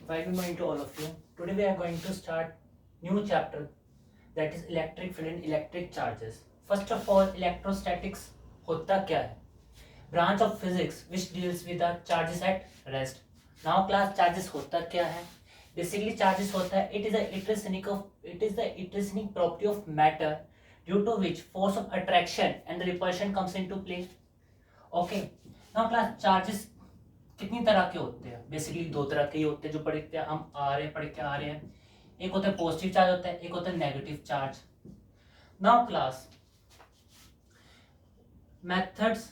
Very good morning to all of you. Today we are going to start new chapter, that is electric field and electric charges. First of all, electrostatics होता क्या है? Branch of physics which deals with the charges at rest. Now class, charges होता क्या है? Basically charges होता है, it is the intrinsic property of matter due to which force of attraction and the repulsion comes into play. Okay. Now class, charges कितनी तरह के होते हैं? बेसिकली दो तरह के ही होते हैं जो पढ़ के आ रहे हैं। एक होता है पॉजिटिव चार्ज होता है, एक होता है negative charge. Now class, methods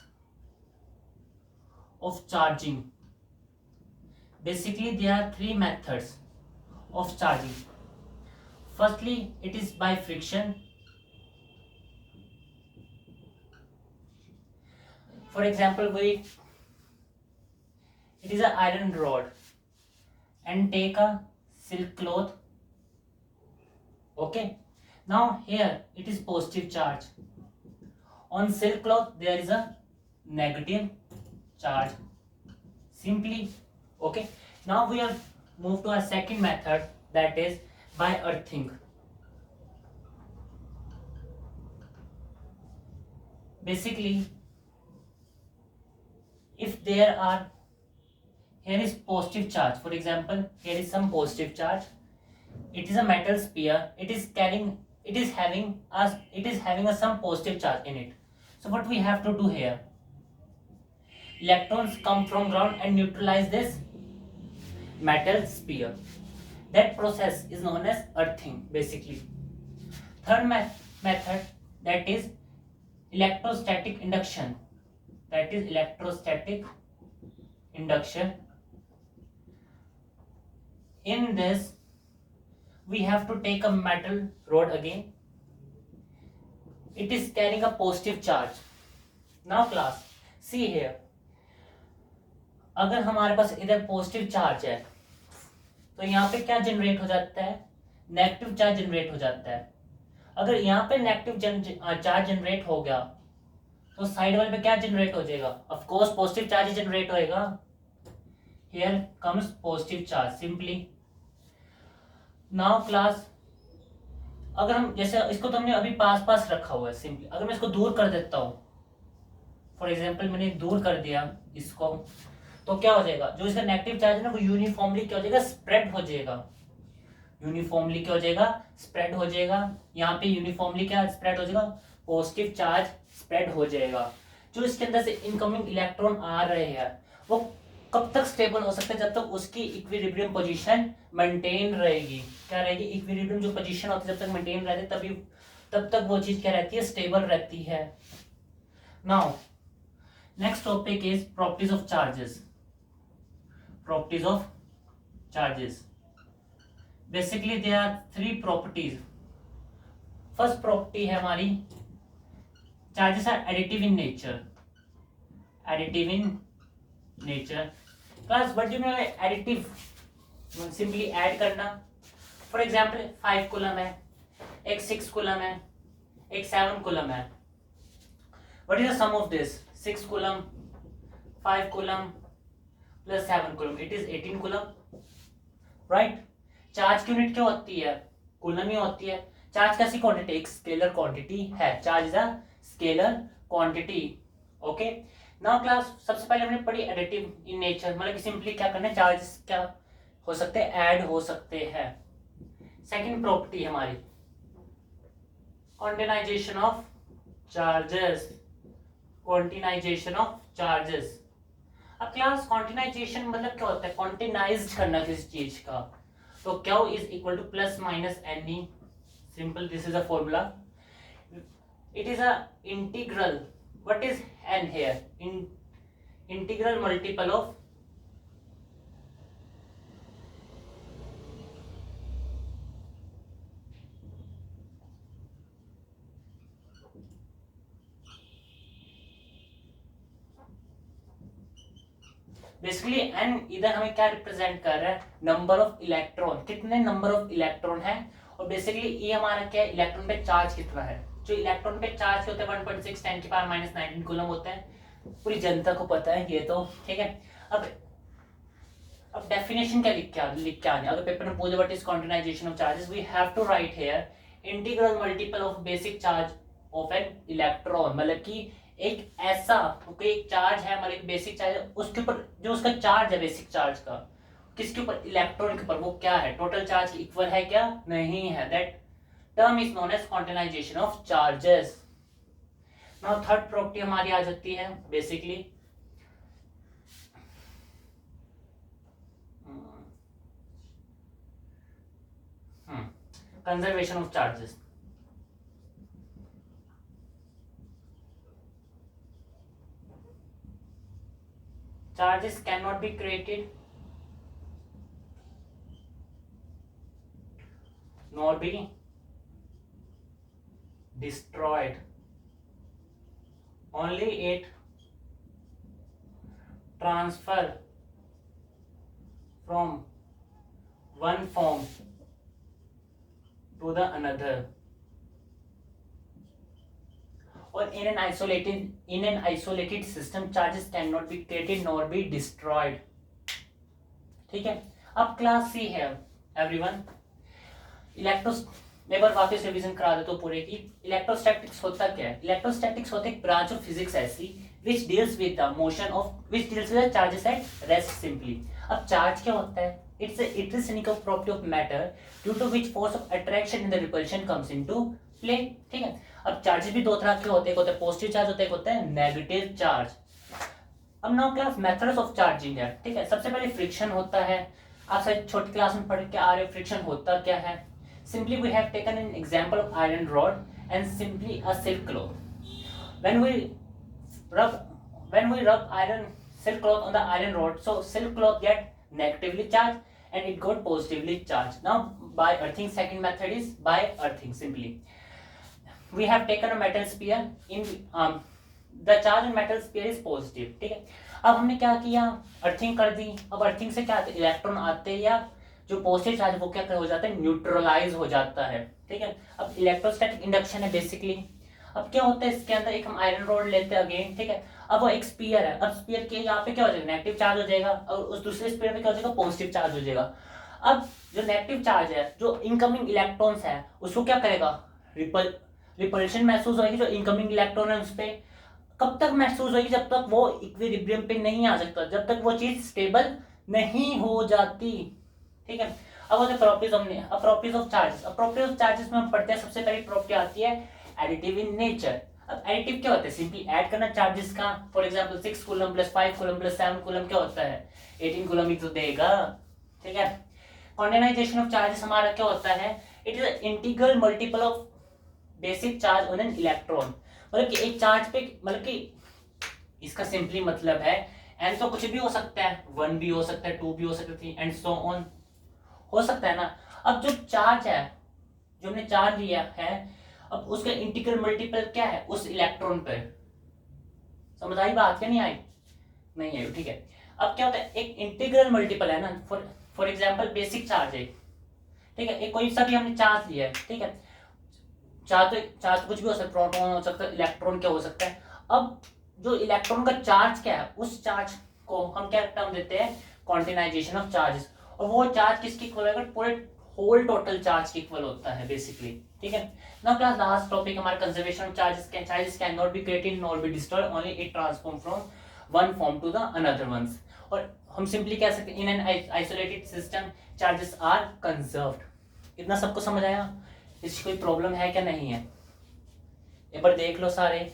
of charging. Basically there are three methods of charging. Firstly it is by friction. For example it is an iron rod and take a silk cloth. Okay, now here it is positive charge. On silk cloth there is a negative charge. Simply, okay. Now we have moved to our second method, that is by earthing. Basically, if there are, here is positive charge. For example, here is some positive charge. It is a metal sphere. It is having some positive charge in it. So what we have to do here? Electrons come from ground and neutralize this metal sphere. That process is known as earthing. Basically, third method, that is electrostatic induction. In this, we have to take a metal rod again. It is carrying a positive charge. Now class, see here. अगर हमारे पास इधर positive charge है तो यहाँ पे क्या generate हो जाता है? नेगेटिव चार्ज जनरेट हो जाता है। अगर यहाँ पे नेगेटिव चार्ज जनरेट हो गया तो साइड वाले पे क्या जनरेट हो जाएगा? Of course positive charge he generate होएगा। Here comes positive charge simply. Now class, अगर हम जैसे इसको तो हमने अभी पास रखा हुआ है सिंपली, अगर मैं इसको दूर कर देता हूँ, फॉर एग्जाम्पल मैंने दूर कर दिया इसको, तो क्या हो जाएगा? जो इसका नेगेटिव चार्ज है ना वो यूनिफॉर्मली क्या हो जाएगा? स्प्रेड हो जाएगा। यहाँ पे यूनिफॉर्मली क्या स्प्रेड हो जाएगा? पॉजिटिव चार्ज स्प्रेड हो जाएगा। जो इसके अंदर से इनकमिंग इलेक्ट्रॉन आ रहे हैं वो कब तक स्टेबल हो सकते हैं? जब तक उसकी इक्विलिब्रियम पोजीशन मेंटेन रहेगी। क्या रहेगी? इक्विलिब्रियम जो पोजीशन होती है जब तक मेंटेन रहती है तब तक वो चीज क्या रहती है? स्टेबल रहती है। Now next topic is properties of charges. Basically there are three properties. First property है हमारी, charges are additive in nature. Class, what do you mean by additive? Simply add करना। फॉर एग्जांपल 5 कूलम है, एक 6 coulomb है, एक 7 coulomb है। What is the sum of this? 6 coulomb, 5 coulomb plus 7 coulomb, it is 18 coulomb, right? Charge की unit क्या होती है? कूलम ही होती है। चार्ज कैसी क्वांटिटी? एक स्केलर क्वांटिटी है। Charge is a scalar quantity. Okay, now class, सबसे पहले हमने पढ़ी एडिटिव इन नेचर, मतलब कि सिंपली क्या करना है? चार्जेस क्या हो सकते हैं? ऐड हो सकते हैं। सेकंड प्रॉपर्टी हमारी क्वांटिनाइजेशन ऑफ चार्जेस। अब क्लास, क्वांटिनाइजेशन मतलब क्या होता है? क्वांटिनाइज्ड करना किसी चीज का। तो q is equal to plus minus n e. Simple, this is a formula. It is a integral. What is n here? Integral multiple of basically n इधर हमें क्या रिप्रेजेंट कर रहा है? Number of electron. कितने नंबर ऑफ इलेक्ट्रॉन है? और basically ये हमारा क्या है? इलेक्ट्रॉन पे चार्ज कितना है? जो इलेक्ट्रॉन पे चार्ज होते हैं 1.6 10 की पावर -19 कूलम होते हैं। पूरी जनता को पता है ये तो, ठीक है। अब अब डेफिनेशन क्या लिख के आने, अगर पेपर में पूछे what is quantization of charges, we have to write here integral multiple of basic charge of an electron, मतलब कि एक ऐसा कोई एक चार्ज है, मतलब एक बेसिक चार्ज है, उसके ऊपर जो उसका चार्ज है बेसिक चार्ज का, किसके ऊपर, इलेक्ट्रॉन के ऊपर, वो क्या है, टोटल चार्ज के इक्वल है क्या, नहीं है, that term is known as quantization of charges. Now third property हमारी आ जाती है basically conservation of charges. Charges cannot be created nor be destroyed. Only it transfer from one form to the another, or in an isolated system charges cannot be created nor be destroyed. ठीक है, अब class C है everyone. एक बार वापस revision करा देता हूं पूरे की। इलेक्ट्रोस्टैटिक्स होता क्या है? इलेक्ट्रोस्टैटिक्स होता है एक ब्रांच ऑफ फिजिक्स ऐसी which deals with the motion of which deals with the charges at rest simply. अब चार्ज क्या होता है? It's a intrinsic property of matter due to which force of attraction and the repulsion comes into play. ठीक है, अब charges भी दो तरह के होते हैं, एक होता है पॉजिटिव चार्ज होता है, एक होता है नेगेटिव चार्ज। अब now class methods of charging है। ठीक है, सबसे पहले फ्रिक्शन होता है, आप शायद छोटी क्लास में पढ़ के आ रहे हो फ्रिक्शन होता क्या है। Simply we have taken an example of iron rod and simply a silk cloth. When we rub iron silk cloth on the iron rod, so silk cloth get negatively charged and it got positively charged. Now by earthing, second method is by earthing. Simply we have taken a metal sphere in the charge on metal sphere is positive. ठीक है, अब हमने क्या किया, earthing कर दी। अब earthing से क्या इलेक्ट्रॉन आते या जो पॉजिटिव चार्ज वो क्या हो जाता है, न्यूट्रलाइज हो जाता है। ठीक है, अब इलेक्ट्रोस्टैटिक इंडक्शन है बेसिकली। अब क्या होता है इसके अंदर, एक हम आयरन रॉड लेते हैं अगेन। ठीक है, अब वो एक स्फीयर है, अब स्फीयर के यहाँ पे क्या हो जाएगा, नेगेटिव चार्ज हो जाएगा, और उस दूसरे स्फीयर पे क्या हो जाएगा, पॉजिटिव चार्ज हो जाएगा। अब जो नेगेटिव चार्ज है, जो इनकमिंग इलेक्ट्रॉन्स है, उसको क्या करेगा, रिपल्शन महसूस होगी जो इनकमिंग इलेक्ट्रॉन है उस पर। कब तक महसूस होगी, जब तक वो इक्विलिब्रियम पे नहीं आ सकता, जब तक वो चीज स्टेबल नहीं हो जाती। ठीक है, अब होते प्रॉपर्टीज हमने, अब प्रॉपर्टीज ऑफ चार्जेस। अब प्रॉपर्टीज ऑफ चार्जेस में हम पढ़ते हैं, सबसे पहली प्रॉपर्टी आती है एडिटिव इन नेचर। अब एडिटिव क्या होता है, सिंपली ऐड करना चार्जेस का। For example 6 coulomb plus 5 coulomb plus 7 coulomb क्या होता है, 18 कूलम ही तो देगा। ठीक है, क्वांटाइजेशन ऑफ चार्जेस हमारा क्या होता है, it is integral multiple of basic charge on an electron. मतलब कि एक चार्ज पे, मतलब कि इसका सिंपली मतलब है एन तो कुछ भी हो सकता है, 1 भी हो सकता है, 2 भी हो सकता है, 3 एंड सो ऑन हो सकता है ना। अब जो चार्ज है, जो हमने चार्ज लिया है, अब उसका इंटीग्रल मल्टीपल क्या है उस इलेक्ट्रॉन पे। समझ आई बात क्या, नहीं आई? नहीं आई, ठीक है। अब क्या होता है, एक इंटीग्रल मल्टीपल है ना, फॉर एग्जांपल बेसिक चार्ज है। ठीक है, एक कोई सा भी हमने चार्ज लिया है। ठीक है, चार्ज कुछ भी हो सकता है, प्रोटॉन हो सकता है, इलेक्ट्रॉन क्या हो सकता है। अब जो इलेक्ट्रॉन का चार्ज क्या है, उस चार्ज को हम क्या टर्म देते हैं, क्वांटाइजेशन ऑफ चार्जेस। और वो चार्ज किसकी इक्वल होगा, पूरे होल टोटल चार्ज की इक्वल होता है बेसिकली। ठीक है, नाउ क्लास लास्ट टॉपिक हमारा conservation of charges. Charges can not be created not be destroyed, only it transform from one form to the another ones. और हम सिंपली कह सकते हैं in an isolated system charges are conserved. इतना सबको समझ आया? इसकी कोई प्रॉब्लम है क्या, नहीं है? एक बार देख लो सारे।